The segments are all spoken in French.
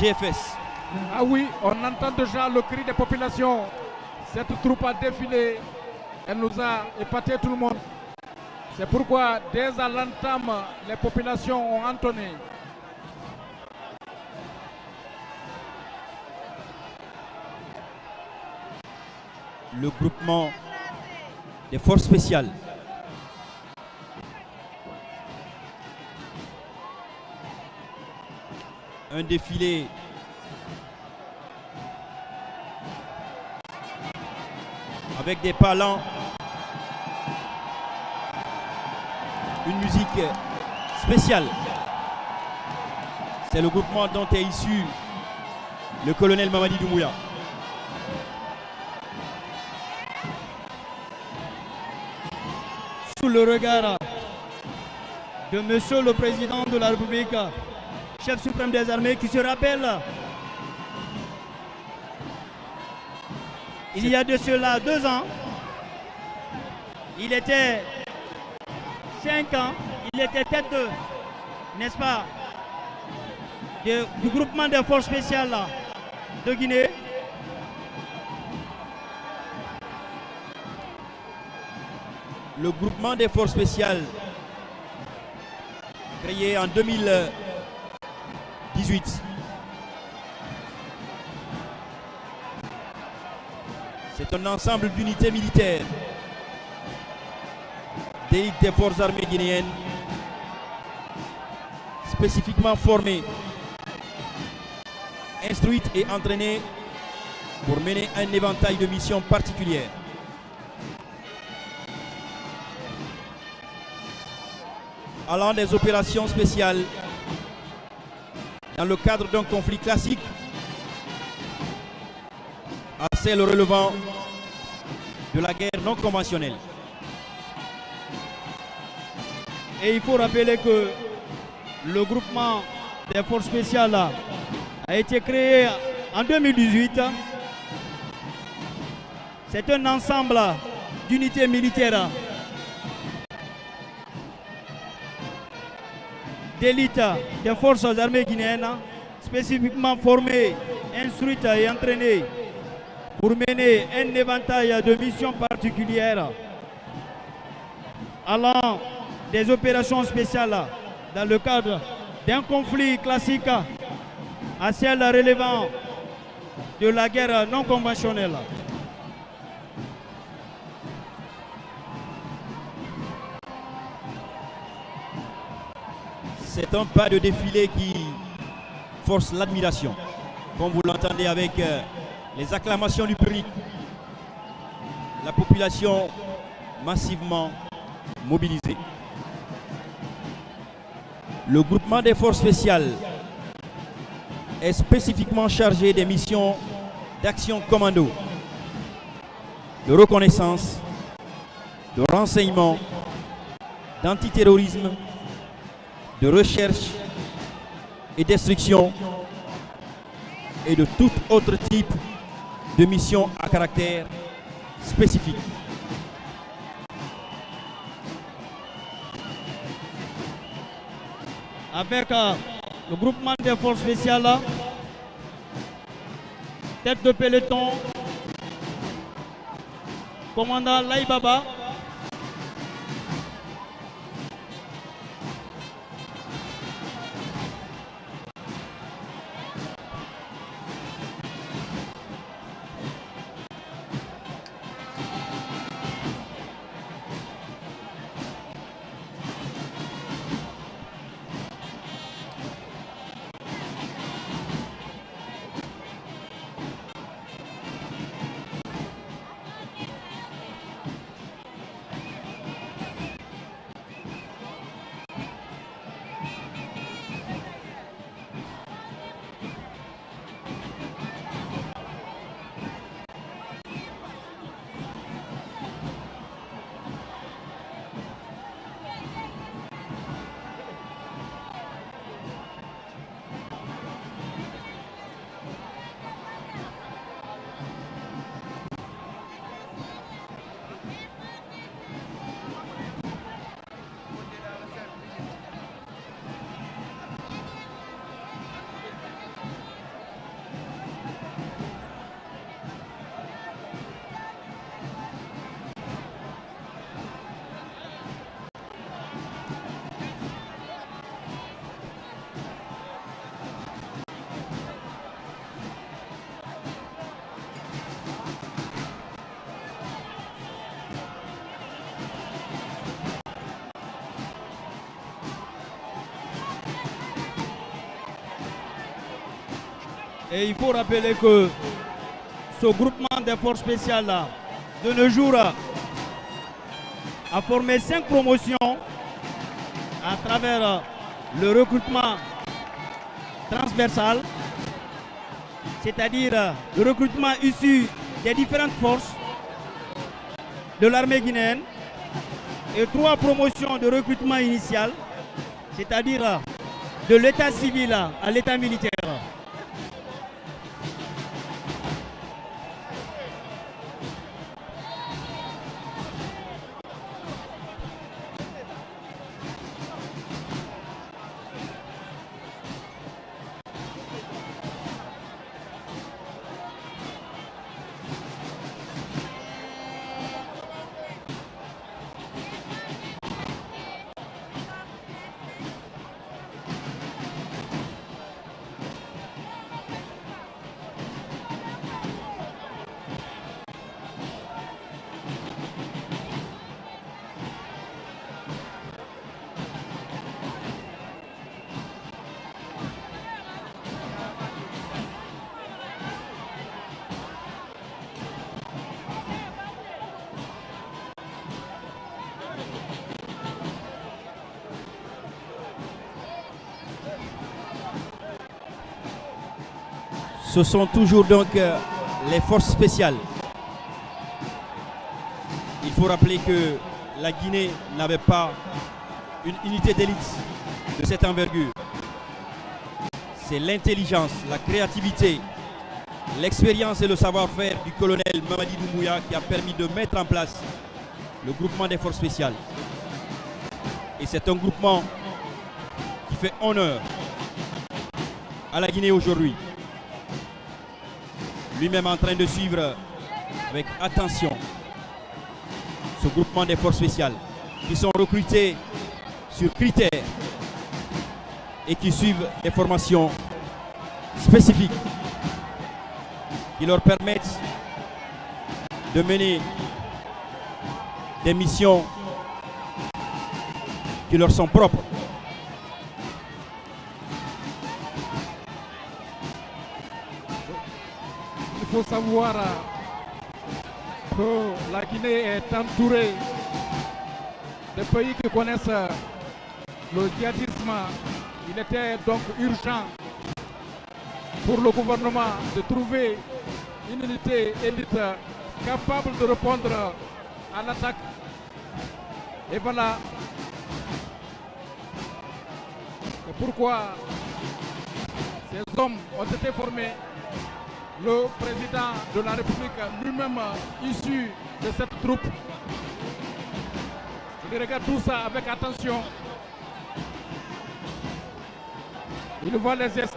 GFS. Ah oui, on entend déjà le cri des populations. Cette troupe a défilé, elle nous a épaté tout le monde. C'est pourquoi dès à l'entame, les populations ont entonné. Le groupement des forces spéciales. Un défilé avec des pas lents, une musique spéciale. C'est le groupement dont est issu le colonel Mamadi Doumbouya. Sous le regard de Monsieur le Président de la République, chef suprême des armées, qui se rappelle, il y a de cela 2 ans, il était 5 ans, il était tête de, n'est-ce pas, du groupement des forces spéciales de Guinée. Le groupement des forces spéciales, créé en 2018. C'est un ensemble d'unités militaires d'élite des forces armées guinéennes, spécifiquement formées, instruites et entraînées pour mener un éventail de missions particulières. Allant des opérations spéciales dans le cadre d'un conflit classique à celles relevant de la guerre non conventionnelle. Et il faut rappeler que le groupement des forces spéciales a été créé en 2018. C'est un ensemble d'unités militaires d'élite des forces armées guinéennes, spécifiquement formées, instruites et entraînées pour mener un éventail de missions particulières allant des opérations spéciales dans le cadre d'un conflit classique à celle relevant de la guerre non conventionnelle. C'est un pas de défilé qui force l'admiration, comme vous l'entendez avec les acclamations du public, la population massivement mobilisée. Le groupement des forces spéciales est spécifiquement chargé des missions d'action commando, de reconnaissance, de renseignement, d'antiterrorisme, de recherche et destruction et de tout autre type de mission à caractère spécifique. Avec le groupement des forces spéciales, tête de peloton, commandant Laïbaba, Et il faut rappeler que ce groupement des forces spéciales là, de nos jours, a formé 5 promotions à travers le recrutement transversal, c'est-à-dire le recrutement issu des différentes forces de l'armée guinéenne, et 3 promotions de recrutement initial, c'est-à-dire de l'état civil à l'état militaire. Ce sont toujours donc les forces spéciales. Il faut rappeler que la Guinée n'avait pas une unité d'élite de cette envergure. C'est l'intelligence, la créativité, l'expérience et le savoir-faire du colonel Mamadi Doumbouya qui a permis de mettre en place le groupement des forces spéciales. Et c'est un groupement qui fait honneur à la Guinée aujourd'hui. Lui-même en train de suivre avec attention ce groupement des forces spéciales qui sont recrutés sur critères et qui suivent des formations spécifiques qui leur permettent de mener des missions qui leur sont propres. Il faut savoir que la Guinée est entourée de pays qui connaissent le djihadisme. Il était donc urgent pour le gouvernement de trouver une unité élite capable de répondre à l'attaque. Et voilà. C'est pourquoi ces hommes ont été formés. Le président de la République lui-même issu de cette troupe. Il regarde tout ça avec attention. Il voit les gestes.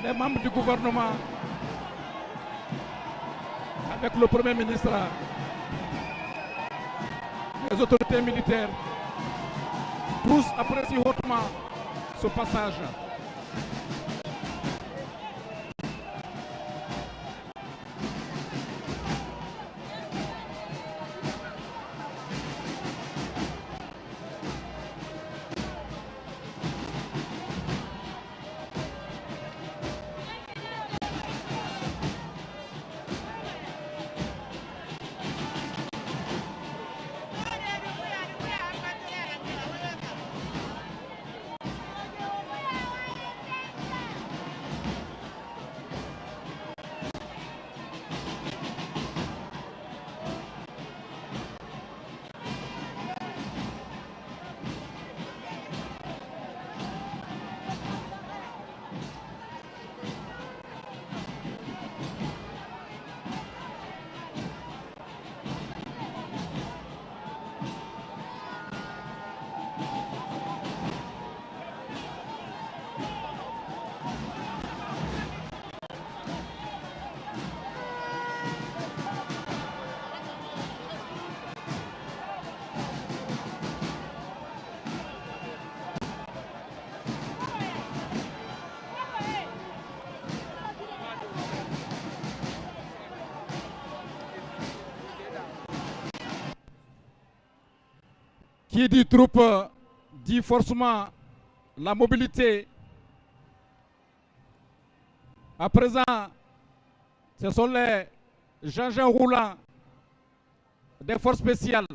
Les membres du gouvernement, avec le Premier ministre, les autorités militaires, tous apprécient hautement ce passage. Qui dit troupe dit forcément la mobilité. À présent, ce sont les engins roulants des forces spéciales.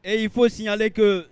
Et il faut signaler que